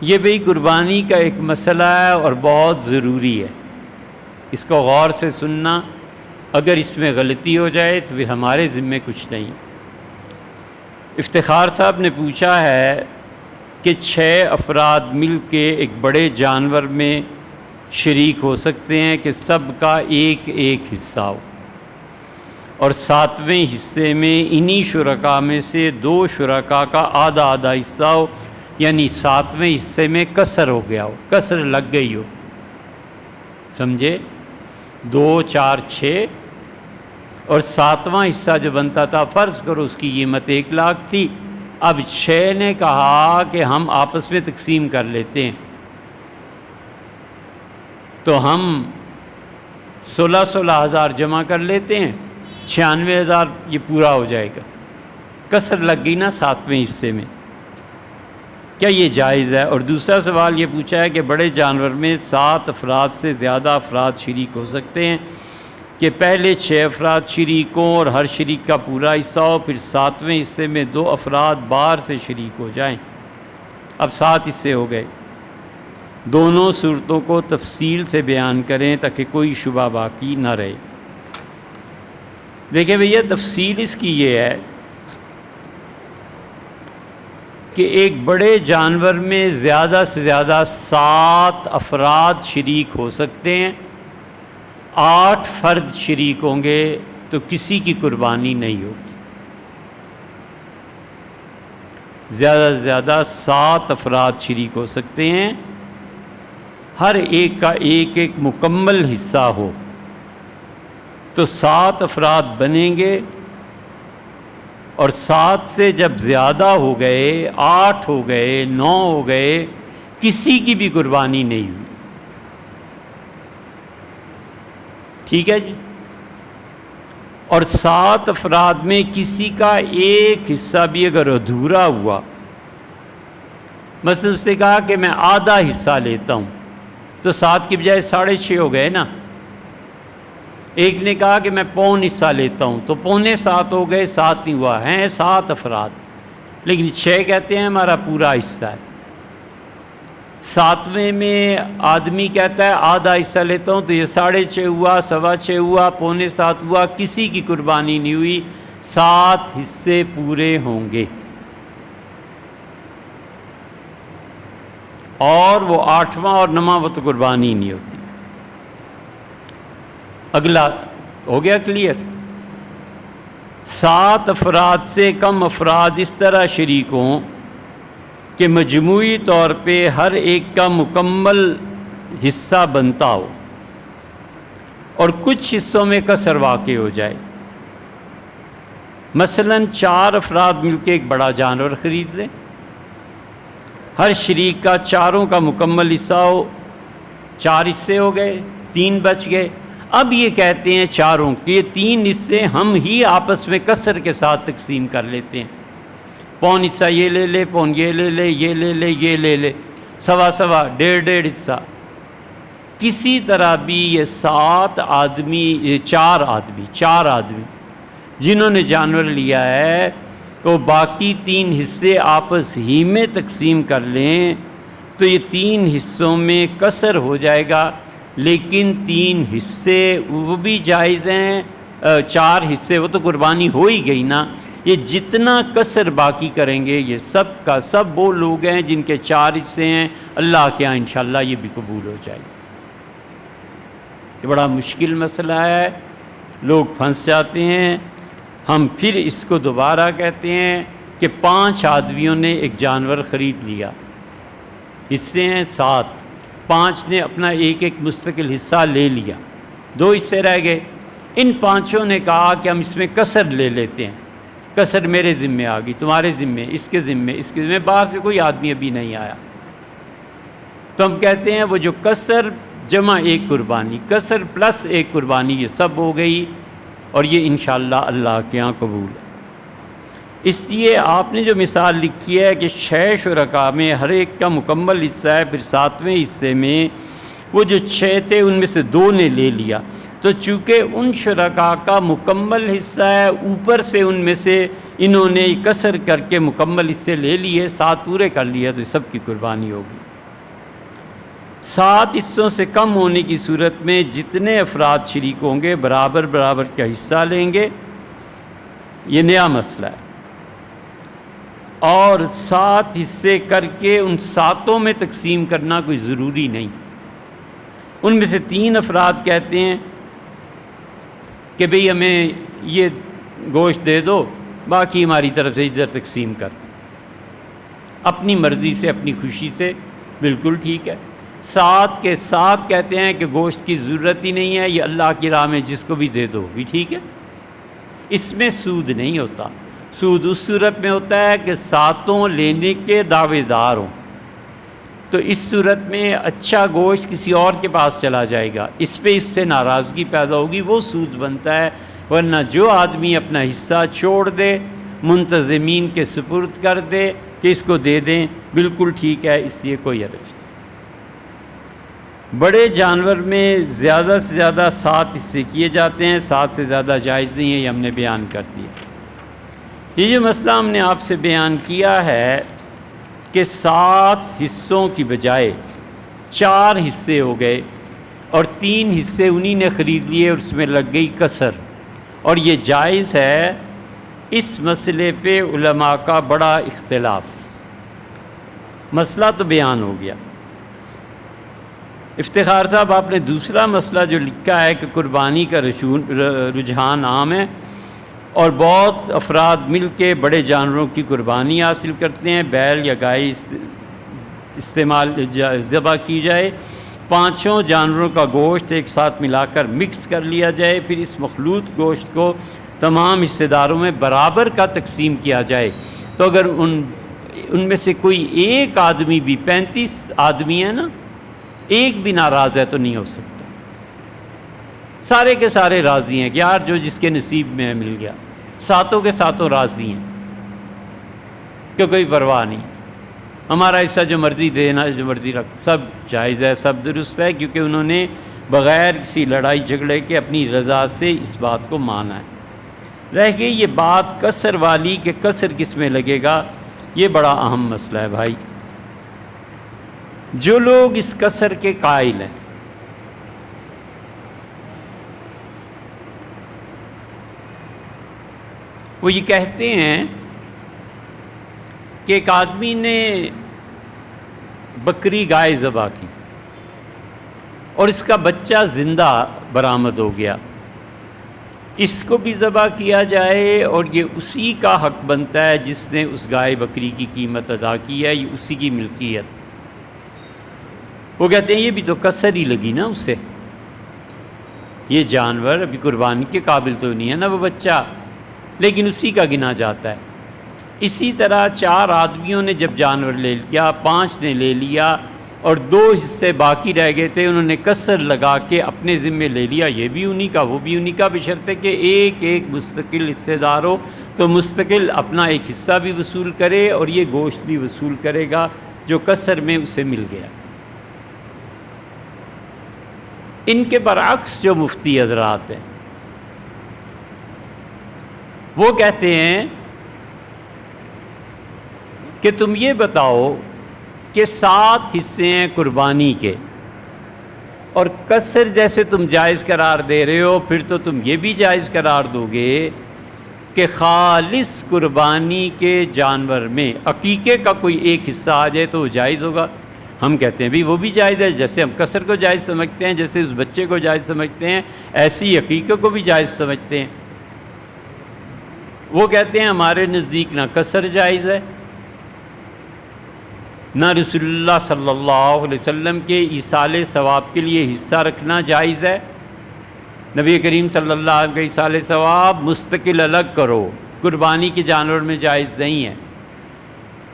یہ بھی قربانی کا ایک مسئلہ ہے اور بہت ضروری ہے، اس کو غور سے سننا۔ اگر اس میں غلطی ہو جائے تو پھر ہمارے ذمے کچھ نہیں۔ افتخار صاحب نے پوچھا ہے کہ 6 افراد مل کے ایک بڑے جانور میں شریک ہو سکتے ہیں کہ سب کا ایک ایک حصہ ہو، اور 7ویں حصے میں انہی شرکاء میں سے 2 شرکاء کا آدھا آدھا حصہ ہو، یعنی 7ویں حصے میں کسر ہو گیا ہو، کسر لگ گئی ہو، سمجھے؟ 2 4 6 اور 7واں حصہ جو بنتا تھا، فرض کرو اس کی قیمت 1 لاکھ تھی، اب 6 نے کہا کہ ہم آپس میں تقسیم کر لیتے ہیں، تو ہم 16 ہزار جمع کر لیتے ہیں، 96,000 یہ پورا ہو جائے گا، کسر لگ گئی نا 7ویں حصے میں، کیا یہ جائز ہے؟ اور دوسرا سوال یہ پوچھا ہے کہ بڑے جانور میں 7 افراد سے زیادہ افراد شریک ہو سکتے ہیں کہ پہلے 6 افراد شریک ہوں اور ہر شریک کا پورا حصہ ہو، پھر 7ویں حصے میں 2 افراد باہر سے شریک ہو جائیں، اب 7 حصے ہو گئے۔ دونوں صورتوں کو تفصیل سے بیان کریں تاکہ کوئی شبہ باقی نہ رہے۔ دیکھیں بھئی، تفصیل اس کی یہ ہے کہ ایک بڑے جانور میں زیادہ سے زیادہ 7 افراد شریک ہو سکتے ہیں، 8 فرد شریک ہوں گے تو کسی کی قربانی نہیں ہوگی۔ زیادہ سے زیادہ 7 افراد شریک ہو سکتے ہیں، ہر ایک کا ایک ایک مکمل حصہ ہو تو 7 افراد بنیں گے، اور 7 سے جب زیادہ ہو گئے، 8 ہو گئے، 9 ہو گئے، کسی کی بھی قربانی نہیں ہوئی۔ ٹھیک ہے جی؟ اور 7 افراد میں کسی کا ایک حصہ بھی اگر ادھورا ہوا، مثلا اس نے کہا کہ میں آدھا حصہ لیتا ہوں، تو 7 کی بجائے 6.5 ہو گئے نا۔ ایک نے کہا کہ میں پون حصہ لیتا ہوں، تو 6.25 ہو گئے، 7 نہیں ہوا، ہیں 7 افراد، لیکن 6 کہتے ہیں ہمارا پورا حصہ ہے۔ 7ویں میں آدمی کہتا ہے آدھا حصہ لیتا ہوں، تو یہ 6.5 ہوا، 6.25 ہوا، 6.25 ہوا، کسی کی قربانی نہیں ہوئی، 7 حصے پورے ہوں گے، اور وہ 8واں اور 9واں وہ تو قربانی نہیں ہوتی۔ اگلا ہو گیا کلیئر؟ 7 افراد سے کم افراد اس طرح شریک ہوں کہ مجموعی طور پہ ہر ایک کا مکمل حصہ بنتا ہو، اور کچھ حصوں میں کسر واقع ہو جائے۔ مثلا 4 افراد مل کے ایک بڑا جانور خرید لیں، ہر شریک کا 4 کا مکمل حصہ ہو، 4 حصے ہو گئے، 3 بچ گئے۔ اب یہ کہتے ہیں 4 کہ یہ 3 حصے ہم ہی آپس میں کسر کے ساتھ تقسیم کر لیتے ہیں، پون حصہ یہ لے لے، پون یہ لے لے، یہ لے لے، یہ لے لے، 1.25 1.5 حصہ۔ کسی طرح بھی یہ 4 آدمی جنہوں نے جانور لیا ہے تو باقی 3 حصے آپس ہی میں تقسیم کر لیں تو یہ 3 حصوں میں کسر ہو جائے گا، لیکن 3 حصے وہ بھی جائز ہیں، 4 حصے وہ تو قربانی ہو ہی گئی نا۔ یہ جتنا کسر باقی کریں گے یہ سب کا سب وہ لوگ ہیں جن کے 4 حصے ہیں، اللہ کے ہاں انشاءاللہ یہ بھی قبول ہو جائے گا۔ یہ بڑا مشکل مسئلہ ہے، لوگ پھنس جاتے ہیں۔ ہم پھر اس کو دوبارہ کہتے ہیں کہ 5 آدمیوں نے ایک جانور خرید لیا، حصے ہیں 7، 5 نے اپنا ایک ایک مستقل حصہ لے لیا، 2 حصے رہ گئے۔ ان 5 نے کہا کہ ہم اس میں کسر لے لیتے ہیں، کسر میرے ذمے آ گئی، تمہارے ذمے، اس کے ذمے، باہر سے کوئی آدمی ابھی نہیں آیا، تو ہم کہتے ہیں وہ جو کسر جمع ایک قربانی، کسر پلس ایک قربانی، یہ سب ہو گئی، اور یہ انشاءاللہ اللہ کے ہاں قبول ہے۔ اس لیے آپ نے جو مثال لکھی ہے کہ 6 شرکاء میں ہر ایک کا مکمل حصہ ہے، پھر 7ویں حصے میں وہ جو 6 تھے ان میں سے 2 نے لے لیا، تو چونکہ ان شرکاء کا مکمل حصہ ہے، اوپر سے ان میں سے انہوں نے کسر کر کے مکمل حصے لے لیے، 7 پورے کر لیے تو سب کی قربانی ہوگی۔ 7 حصوں سے کم ہونے کی صورت میں جتنے افراد شریک ہوں گے برابر برابر کا حصہ لیں گے، یہ نیا مسئلہ ہے۔ اور 7 حصے کر کے ان 7 میں تقسیم کرنا کوئی ضروری نہیں۔ ان میں سے 3 افراد کہتے ہیں کہ بھئی ہمیں یہ گوشت دے دو، باقی ہماری طرف سے ادھر تقسیم کر دو، اپنی مرضی سے اپنی خوشی سے، بالکل ٹھیک ہے۔ 7 کے 7 کہتے ہیں کہ گوشت کی ضرورت ہی نہیں ہے، یہ اللہ کی راہ میں جس کو بھی دے دو بھی ٹھیک ہے۔ اس میں سود نہیں ہوتا۔ سود اس صورت میں ہوتا ہے کہ 7 لینے کے دعوے دار ہوں، تو اس صورت میں اچھا گوشت کسی اور کے پاس چلا جائے گا، اس پہ اس سے ناراضگی پیدا ہوگی، وہ سود بنتا ہے۔ ورنہ جو آدمی اپنا حصہ چھوڑ دے، منتظمین کے سپرد کر دے کہ اس کو دے دیں، بالکل ٹھیک ہے، اس لیے کوئی حرج نہیں۔ بڑے جانور میں زیادہ سے زیادہ 7 حصے کیے جاتے ہیں، 7 سے زیادہ جائز نہیں ہے، یہ ہم نے بیان کر دیا۔ یہ جو مسئلہ ہم نے آپ سے بیان کیا ہے کہ 7 حصوں کی بجائے 4 حصے ہو گئے اور 3 حصے انہی نے خرید لیے اور اس میں لگ گئی کسر، اور یہ جائز ہے، اس مسئلے پہ علماء کا بڑا اختلاف۔ مسئلہ تو بیان ہو گیا۔ افتخار صاحب، آپ نے دوسرا مسئلہ جو لکھا ہے کہ قربانی کا رجحان عام ہے اور بہت افراد مل کے بڑے جانوروں کی قربانی حاصل کرتے ہیں، بیل یا گائے استعمال ذبح کی جائے، 5 جانوروں کا گوشت ایک ساتھ ملا کر مکس کر لیا جائے، پھر اس مخلوط گوشت کو تمام حصہ داروں میں برابر کا تقسیم کیا جائے، تو اگر ان میں سے کوئی ایک آدمی بھی، 35 آدمی ہیں نا، ایک بھی ناراض ہے تو نہیں ہو سکتا۔ سارے کے سارے راضی ہیں کہ یار جو جس کے نصیب میں مل گیا، 7 کے 7 راضی ہیں کہ کوئی پرواہ نہیں، ہمارا حصہ جو مرضی دینا، جو مرضی رکھ، سب جائز ہے، سب درست ہے، کیونکہ انہوں نے بغیر کسی لڑائی جھگڑے کے اپنی رضا سے اس بات کو مانا ہے۔ رہ گئی یہ بات کسر والی کہ کسر کس میں لگے گا، یہ بڑا اہم مسئلہ ہے بھائی۔ جو لوگ اس کسر کے قائل ہیں، وہ یہ کہتے ہیں کہ ایک آدمی نے بکری گائے ذبح کی اور اس کا بچہ زندہ برآمد ہو گیا، اس کو بھی ذبح کیا جائے اور یہ اسی کا حق بنتا ہے جس نے اس گائے بکری کی قیمت ادا کی ہے، یہ اسی کی ملکیت۔ وہ کہتے ہیں یہ بھی تو کسر ہی لگی نا اسے، یہ جانور ابھی قربانی کے قابل تو نہیں ہے نا وہ بچہ، لیکن اسی کا گنا جاتا ہے۔ اسی طرح 4 آدمیوں نے جب جانور لے لیا، 5 نے لے لیا اور 2 حصے باقی رہ گئے تھے، انہوں نے کسر لگا کے اپنے ذمے لے لیا، یہ بھی انہی کا وہ بھی انہی کا، بشرطے کہ ایک ایک مستقل حصے دار ہو، تو مستقل اپنا ایک حصہ بھی وصول کرے اور یہ گوشت بھی وصول کرے گا جو کسر میں اسے مل گیا۔ ان کے برعکس جو مفتی حضرات ہیں وہ کہتے ہیں کہ تم یہ بتاؤ کہ 7 حصے ہیں قربانی کے اور کسر جیسے تم جائز قرار دے رہے ہو، پھر تو تم یہ بھی جائز قرار دو گے کہ خالص قربانی کے جانور میں عقیقے کا کوئی ایک حصہ آ جائے تو وہ جائز ہوگا۔ ہم کہتے ہیں بھی وہ بھی جائز ہے، جیسے ہم کسر کو جائز سمجھتے ہیں، جیسے اس بچے کو جائز سمجھتے ہیں، ایسے ہی عقیقے کو بھی جائز سمجھتے ہیں۔ وہ کہتے ہیں ہمارے نزدیک نہ کسر جائز ہے، نہ رسول اللہ صلی اللہ علیہ وسلم کے ایصال ثواب کے لیے حصہ رکھنا جائز ہے۔ نبی کریم صلی اللہ علیہ وسلم کا ایصال ثواب مستقل الگ کرو، قربانی کے جانور میں جائز نہیں ہے۔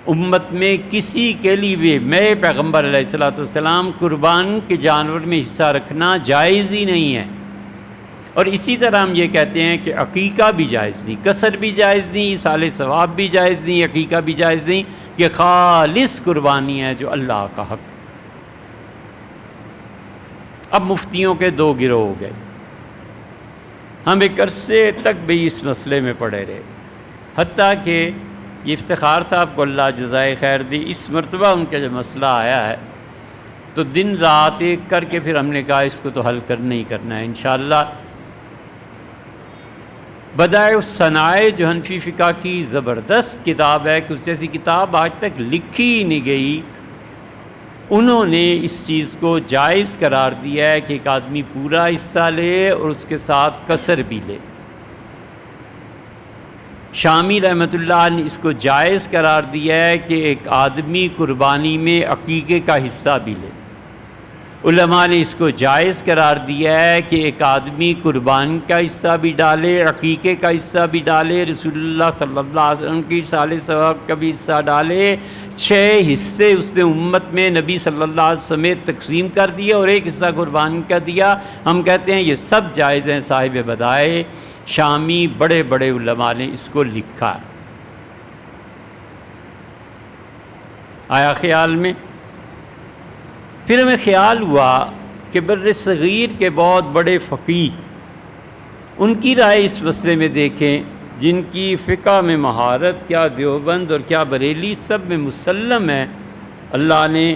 امت میں کسی کے لیے بھی، میں پیغمبر علیہ الصلوۃ والسلام، قربان کے جانور میں حصہ رکھنا جائز ہی نہیں ہے۔ اور اسی طرح ہم یہ کہتے ہیں کہ عقیقہ بھی جائز نہیں، کسر بھی جائز نہیں، ایصال ثواب بھی جائز نہیں، عقیقہ بھی جائز نہیں، یہ خالص قربانی ہے جو اللہ کا حق۔ اب مفتیوں کے 2 گروہ ہو گئے۔ ہم ایک عرصے تک بھی اس مسئلے میں پڑے رہے، حتیٰ کہ یہ افتخار صاحب کو اللہ جزائے خیر دے، اس مرتبہ ان کا جو مسئلہ آیا ہے تو دن رات ایک کر کے پھر ہم نے کہا اس کو تو حل کرنا ہی کرنا ہے انشاءاللہ۔ بدائع الصنائع جو حنفی فقہ کی زبردست کتاب ہے کہ اس جیسی کتاب آج تک لکھی ہی نہیں گئی، انہوں نے اس چیز کو جائز قرار دیا ہے کہ ایک آدمی پورا حصہ لے اور اس کے ساتھ کسر بھی لے۔ شامی رحمۃ اللہ نے اس کو جائز قرار دیا ہے کہ ایک آدمی قربانی میں عقیقے کا حصہ بھی لے۔ علماء نے اس کو جائز قرار دیا ہے کہ ایک آدمی قربانی کا حصہ بھی ڈالے، عقیقے کا حصہ بھی ڈالے، رسول اللہ صلی اللہ علیہ وسلم کی سال ثواب کا بھی حصہ ڈالے۔ 6 حصے اس نے امت میں نبی صلی اللہ علیہ وسلم سمیت تقسیم کر دیے اور ایک حصہ قربانی کا دیا۔ ہم کہتے ہیں یہ سب جائز ہیں۔ صاحب بدائع شامی بڑے بڑے علماء نے اس کو لکھا۔ آیا خیال میں؟ پھر ہمیں خیال ہوا کہ بر صغیر کے بہت بڑے فقیہ، ان کی رائے اس مسئلے میں دیکھیں، جن کی فقہ میں مہارت کیا دیوبند اور کیا بریلی سب میں مسلم ہے۔ اللہ نے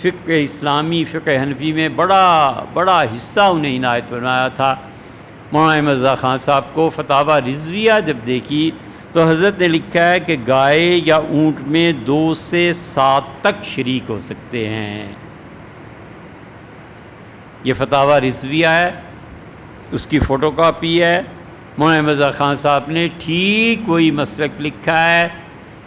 فقہ اسلامی، فقہ حنفی میں بڑا حصہ انہیں عنایت فرمایا تھا۔ مولانا احمد رضا خان صاحب کو فتاوی رضویہ جب دیکھی تو حضرت نے لکھا ہے کہ گائے یا اونٹ میں 2 سے 7 تک شریک ہو سکتے ہیں۔ یہ فتاوی رضویہ ہے، اس کی فوٹو کاپی ہے۔ مولانا احمد رضا خان صاحب نے ٹھیک وہی مسلک لکھا ہے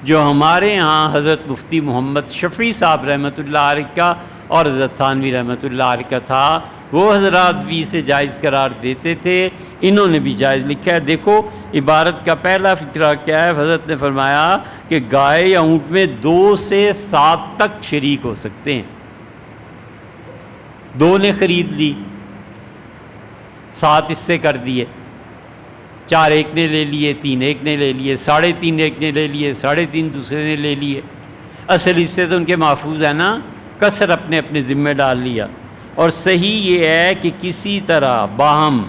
جو ہمارے ہاں حضرت مفتی محمد شفیع صاحب رحمۃ اللہ علیہ کا اور حضرت تھانوی رحمۃ اللہ علیہ کا تھا۔ وہ حضرات بھی اسے جائز قرار دیتے تھے، انہوں نے بھی جائز لکھا ہے۔ دیکھو عبارت کا پہلا فقرہ کیا ہے، حضرت نے فرمایا کہ گائے یا اونٹ میں 2 سے 7 تک شریک ہو سکتے ہیں۔ 2 نے خرید لی، 7 حصے کر دیے، 4 ایک نے لے لیے، 3 ایک نے لے لیے، 3.5 ایک نے لے لیے، 3.5 دوسرے نے لے لیے۔ اصل حصے تو ان کے محفوظ ہے نا، کسر اپنے اپنے ذمہ ڈال لیا۔ اور صحیح یہ ہے کہ کسی طرح باہم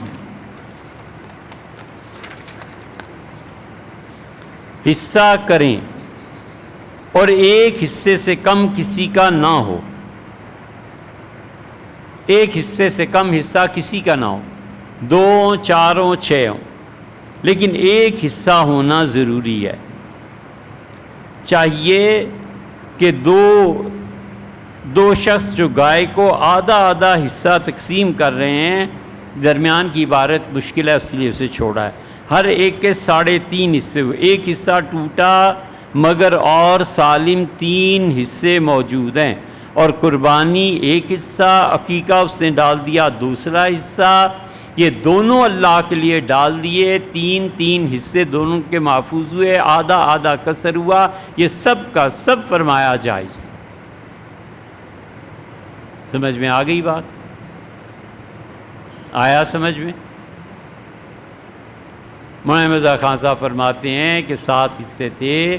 حصہ کریں اور ایک حصے سے کم کسی کا نہ ہو، ایک حصے سے کم حصہ کسی کا نہ ہو، 2 4 6 ہوں، لیکن ایک حصہ ہونا ضروری ہے۔ چاہیے کہ دو شخص جو گائے کو آدھا آدھا حصہ تقسیم کر رہے ہیں، درمیان کی عبارت مشکل ہے اس لیے اسے چھوڑا ہے، ہر ایک کے 3.5 حصے ہوئے، ایک حصہ ٹوٹا مگر اور سالم 3 حصے موجود ہیں، اور قربانی ایک حصہ، عقیقہ اس نے ڈال دیا دوسرا حصہ، یہ دونوں اللہ کے لیے ڈال دیے، 3 حصے دونوں کے محفوظ ہوئے، آدھا آدھا کسر ہوا، یہ سب کا سب فرمایا جائز۔ سمجھ میں آ گئی بات؟ آیا سمجھ میں؟ مولانا احمد رضا خان صاحب فرماتے ہیں کہ 7 حصے تھے،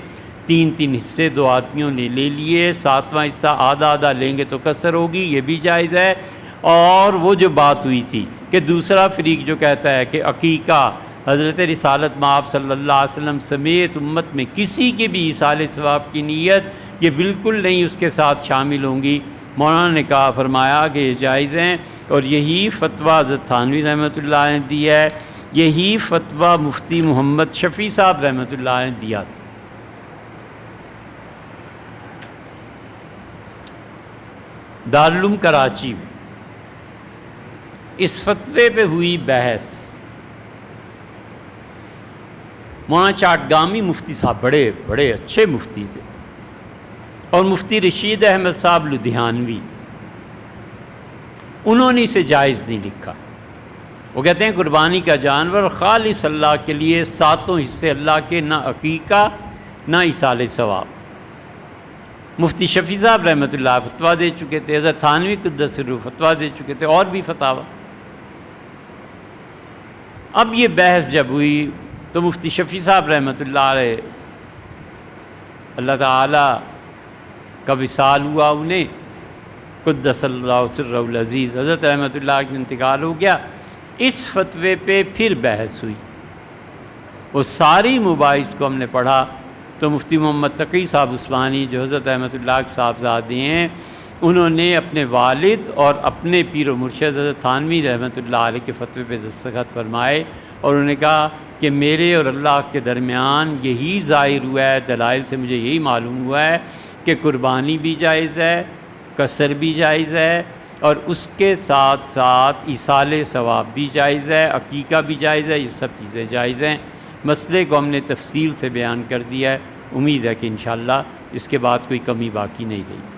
3 حصے 2 آدمیوں نے لے لیے، 7واں حصہ آدھا آدھا لیں گے تو کسر ہوگی، یہ بھی جائز ہے۔ اور وہ جو بات ہوئی تھی کہ دوسرا فریق جو کہتا ہے کہ عقیقہ حضرت رسالت مآب صلی اللہ علیہ وسلم سمیت امت میں کسی کی بھی ایصال ثواب کی نیت یہ بالکل نہیں اس کے ساتھ شامل ہوں گی، مولانا نے کہا فرمایا کہ یہ جائز ہیں، اور یہی فتویٰ حضرت تھانوی رحمۃ اللہ نے دیا ہے، یہی فتویٰ مفتی محمد شفیع صاحب رحمۃ اللہ نے دیا تھا۔ دارالعلوم کراچی میں اس فتوے پہ ہوئی بحث، مولانا چاٹگامی مفتی صاحب بڑے اچھے مفتی تھے، اور مفتی رشید احمد صاحب لدھیانوی، انہوں نے اسے جائز نہیں لکھا۔ وہ کہتے ہیں قربانی کا جانور خالص اللہ کے لیے، 7 حصے اللہ کے، نہ عقیقہ نہ ایصال ثواب۔ مفتی شفیع صاحب رحمۃ اللہ فتویٰ دے چکے تھے، حضرت تھانوی قدس سرہ فتویٰ دے چکے تھے، اور بھی فتاوی۔ اب یہ بحث جب ہوئی تو مفتی شفیع صاحب رحمۃ اللہ علیہ، اللہ تعالیٰ کا وصال ہوا انہیں، قدس اللہ سرہ العزیز، حضرت رحمۃ اللہ کا انتقال ہو گیا، اس فتوے پہ پھر بحث ہوئی۔ وہ ساری مباحث کو ہم نے پڑھا تو مفتی محمد تقی صاحب عثمانی جو حضرت احمد اللہ کے صاحبزادے ہیں، انہوں نے اپنے والد اور اپنے پیر و مرشد حضرت تھانوی رحمۃ اللہ علیہ کے فتوے پہ دستخط فرمائے، اور انہوں نے کہا کہ میرے اور اللہ کے درمیان یہی ظاہر ہوا ہے، دلائل سے مجھے یہی معلوم ہوا ہے کہ قربانی بھی جائز ہے، قصر بھی جائز ہے، اور اس کے ساتھ ساتھ ایصال ثواب بھی جائز ہے، عقیقہ بھی جائز ہے، یہ سب چیزیں جائز ہیں۔ مسئلے کو ہم نے تفصیل سے بیان کر دیا ہے، امید ہے کہ انشاءاللہ اس کے بعد کوئی کمی باقی نہیں رہی۔